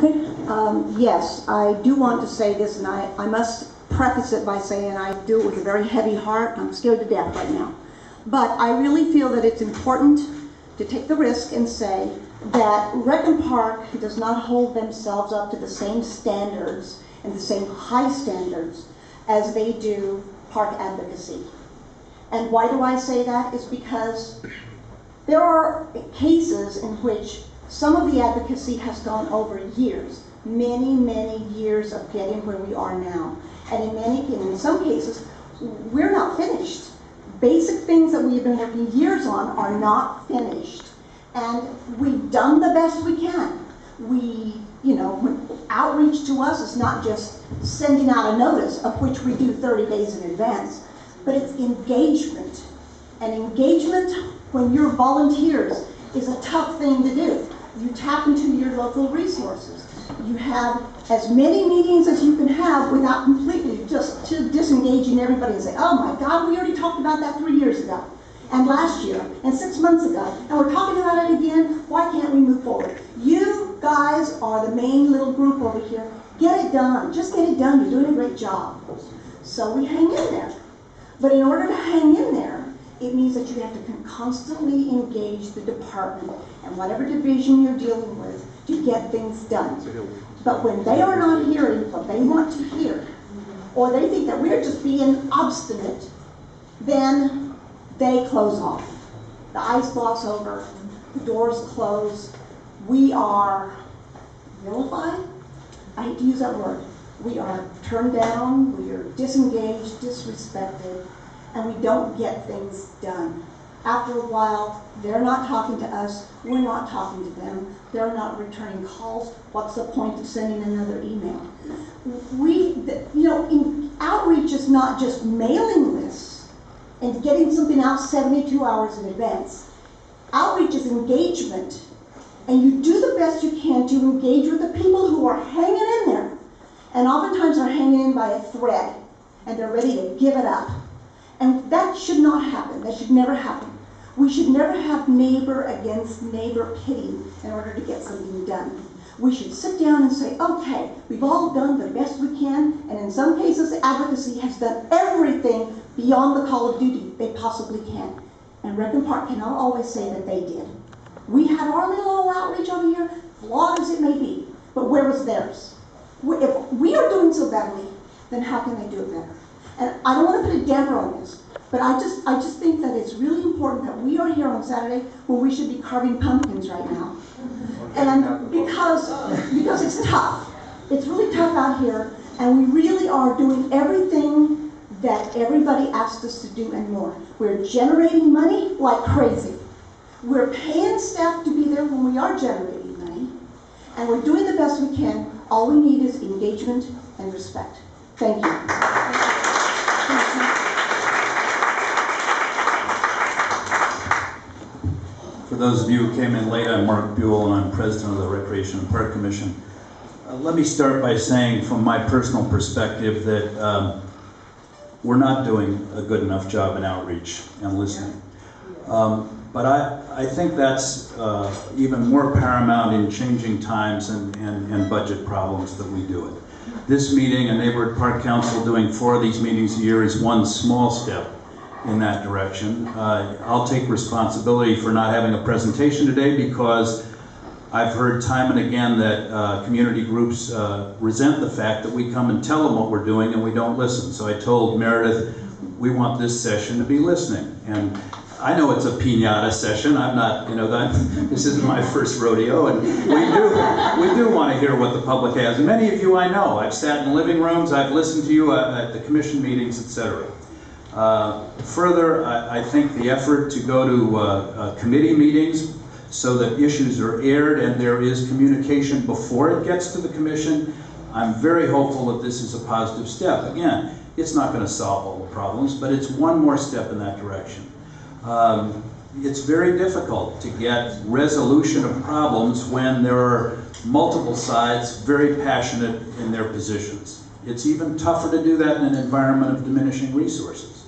Okay, yes, I do want to say this, and I must preface it by saying I do it with a very heavy heart. I'm scared to death right now. But I really feel that it's important to take the risk and say that Rec and Park does not hold themselves up to the same standards and the same high standards as they do park advocacy. And why do I say that? Is because there are cases in which some of the advocacy has gone over years, many, many years of getting where we are now. And in some cases, we're not finished. Basic things that we have been working years on are not finished. And we've done the best we can. Outreach to us is not just sending out a notice, of which we do 30 days in advance, but it's engagement. And engagement, when you're volunteers, is a tough thing to do. You tap into your local resources. You have as many meetings as you can have without completely just disengaging everybody and say, oh my God, we already talked about that 3 years ago, and last year, and 6 months ago, and we're talking about it again. Why can't we move forward? You guys are the main little group over here. Get it done. Just get it done. You're doing a great job. So we hang in there. But in order to hang in there, it means that you have to constantly engage the department and whatever division you're dealing with to get things done. But when they are not hearing what they want to hear, or they think that we're just being obstinate, then they close off. The ice blocks over, the doors close. We are vilified. I hate to use that word. We are turned down, we are disengaged, disrespected, and we don't get things done. After a while, they're not talking to us, we're not talking to them, they're not returning calls. What's the point of sending another email? Outreach is not just mailing lists and getting something out 72 hours in advance. Outreach is engagement, and you do the best you can to engage with the people who are hanging in there. And oftentimes they're hanging in by a thread, and they're ready to give it up. And that should not happen. That should never happen. We should never have neighbor against neighbor pitting in order to get something done. We should sit down and say, okay, we've all done the best we can, and in some cases, advocacy has done everything beyond the call of duty they possibly can. And Rec and Park cannot always say that they did. We had our little outreach over here, flawed as it may be, but where was theirs? If we are doing so badly, then how can they do it better? And I don't want to put a damper on this, but I just think that it's really important that we are here on Saturday when we should be carving pumpkins right now. And because it's tough. It's really tough out here, and we really are doing everything that everybody asked us to do and more. We're generating money like crazy. We're paying staff to be there when we are generating money, and we're doing the best we can. All we need is engagement and respect. Thank you. For those of you who came in late, I'm Mark Buell, and I'm president of the Recreation and Park Commission. Let me start by saying, from my personal perspective, that we're not doing a good enough job in outreach and listening. But I think that's even more paramount in changing times and budget problems that we do it. This meeting, a Neighborhood Park Council doing 4 of these meetings a year, is one small step in that direction. I'll take responsibility for not having a presentation today because I've heard time and again that community groups resent the fact that we come and tell them what we're doing and we don't listen. So I told Meredith, we want this session to be listening. And I know it's a piñata session. I'm not, this isn't my first rodeo, and we do want to hear what the public has. And many of you I know. I've sat in living rooms, I've listened to you at the commission meetings, etc. Further, I think the effort to go to committee meetings so that issues are aired and there is communication before it gets to the commission, I'm very hopeful that this is a positive step. Again, it's not going to solve all the problems, but it's one more step in that direction. It's very difficult to get resolution of problems when there are multiple sides very passionate in their positions. It's even tougher to do that in an environment of diminishing resources.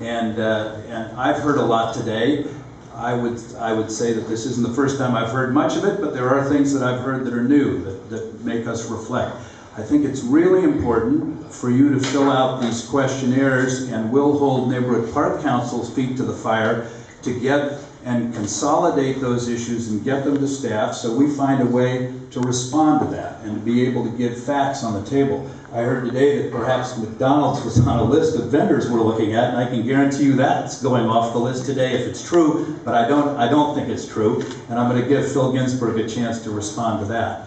And I've heard a lot today. I would say that this isn't the first time I've heard much of it, but there are things that I've heard that are new, that that make us reflect. I think it's really important for you to fill out these questionnaires, and we'll hold neighborhood park council's feet to the fire to get and consolidate those issues and get them to staff so we find a way to respond to that and to be able to give facts on the table. I heard today that perhaps McDonald's was on a list of vendors we're looking at, and I can guarantee you that's going off the list today if it's true, but I don't think it's true, and I'm going to give Phil Ginsburg a chance to respond to that.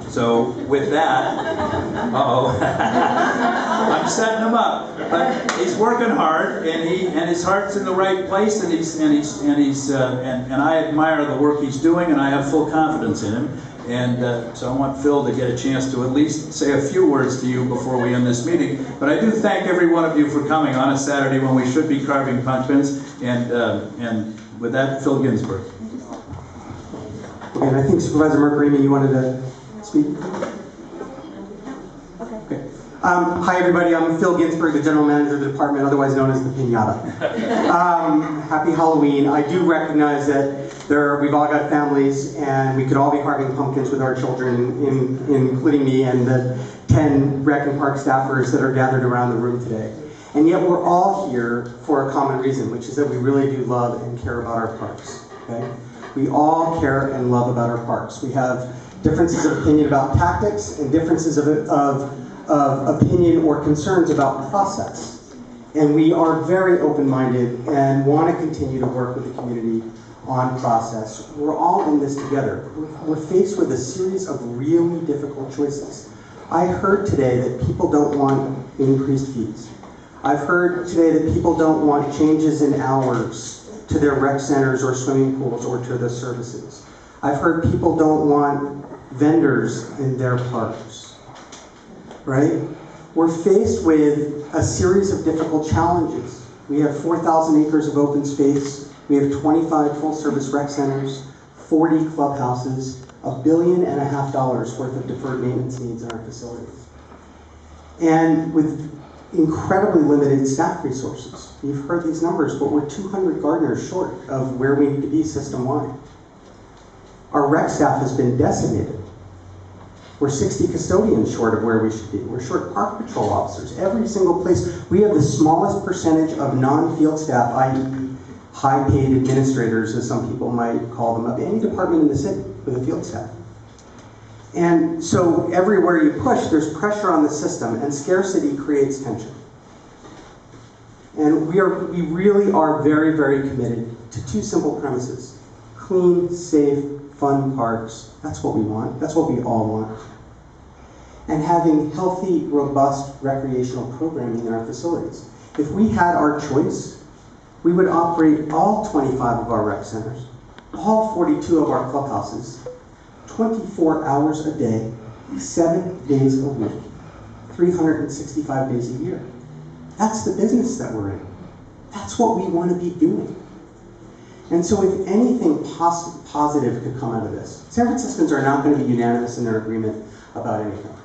So with that, I'm setting him up, but he's working hard, and his heart's in the right place, and I admire the work he's doing, and I have full confidence in him. And so I want Phil to get a chance to at least say a few words to you before we end this meeting. But I do thank every one of you for coming on a Saturday when we should be carving pumpkins. And with that, Phil Ginsburg. Okay, and I think Supervisor Mark, you wanted to speak? Okay. Hi everybody, I'm Phil Ginsburg, the General Manager of the department, otherwise known as the Pinata. Happy Halloween. I do recognize that we've all got families, and we could all be carving pumpkins with our children, including me and the 10 Rec and Park staffers that are gathered around the room today. And yet we're all here for a common reason, which is that we really do love and care about our parks. Okay? We all care and love about our parks. We have differences of opinion about tactics and differences of opinion or concerns about process. And we are very open-minded and want to continue to work with the community on process. We're all in this together. We're faced with a series of really difficult choices. I heard today that people don't want increased fees. I've heard today that people don't want changes in hours to their rec centers or swimming pools or to the services. I've heard people don't want vendors in their parks, right? We're faced with a series of difficult challenges. We have 4,000 acres of open space. We have 25 full-service rec centers, 40 clubhouses, $1.5 billion worth of deferred maintenance needs in our facilities. And with incredibly limited staff resources. You've heard these numbers, but we're 200 gardeners short of where we need to be system-wide. Our rec staff has been decimated. We're 60 custodians short of where we should be. We're short park patrol officers. Every single place, we have the smallest percentage of non-field staff, i.e. high-paid administrators, as some people might call them, of any department in the city with a field staff. And so everywhere you push, there's pressure on the system, and scarcity creates tension. And we really are very, very committed to two simple premises. Clean, safe, fun parks. That's what we want. That's what we all want. And having healthy, robust recreational programming in our facilities. If we had our choice, we would operate all 25 of our rec centers, all 42 of our clubhouses, 24 hours a day, 7 days a week, 365 days a year. That's the business that we're in. That's what we want to be doing. And so if anything positive could come out of this, San Franciscans are not going to be unanimous in their agreement about anything.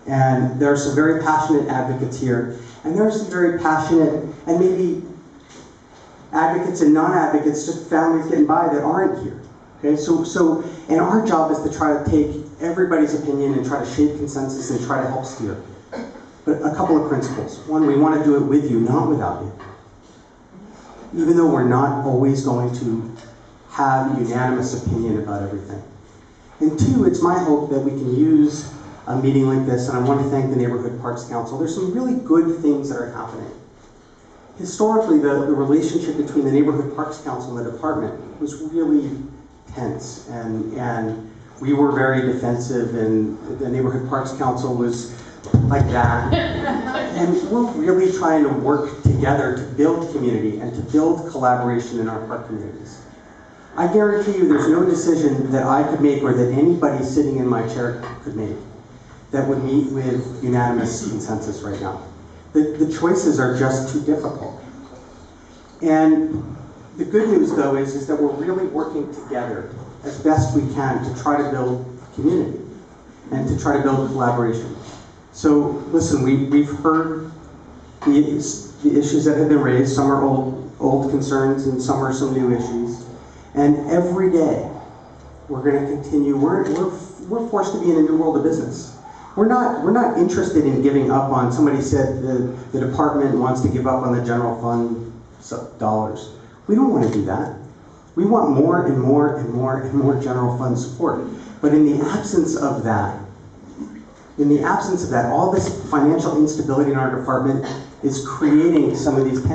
And there are some very passionate advocates here, and there are some very passionate and maybe advocates and non-advocates, just families getting by that aren't here. Okay, and our job is to try to take everybody's opinion and try to shape consensus and try to help steer. But a couple of principles. One, we want to do it with you, not without you. Even though we're not always going to have unanimous opinion about everything. And two, it's my hope that we can use a meeting like this, and I want to thank the Neighborhood Parks Council. There's some really good things that are happening. Historically, the relationship between the Neighborhood Parks Council and the department was really tense, and we were very defensive, and the Neighborhood Parks Council was like that. And we're really trying to work together to build community and to build collaboration in our park communities. I guarantee you there's no decision that I could make or that anybody sitting in my chair could make that would meet with unanimous consensus right now. The choices are just too difficult. And the good news, though, is that we're really working together as best we can to try to build community and to try to build collaboration. So, listen, we've heard the issues that have been raised. Some are old concerns and some are some new issues. And every day, We're going to continue. We're forced to be in a new world of business. We're not interested in giving up on. Somebody said the department wants to give up on the general fund dollars. We don't want to do that. We want more and more and more and more general fund support. But in the absence of that, all this financial instability in our department is creating some of these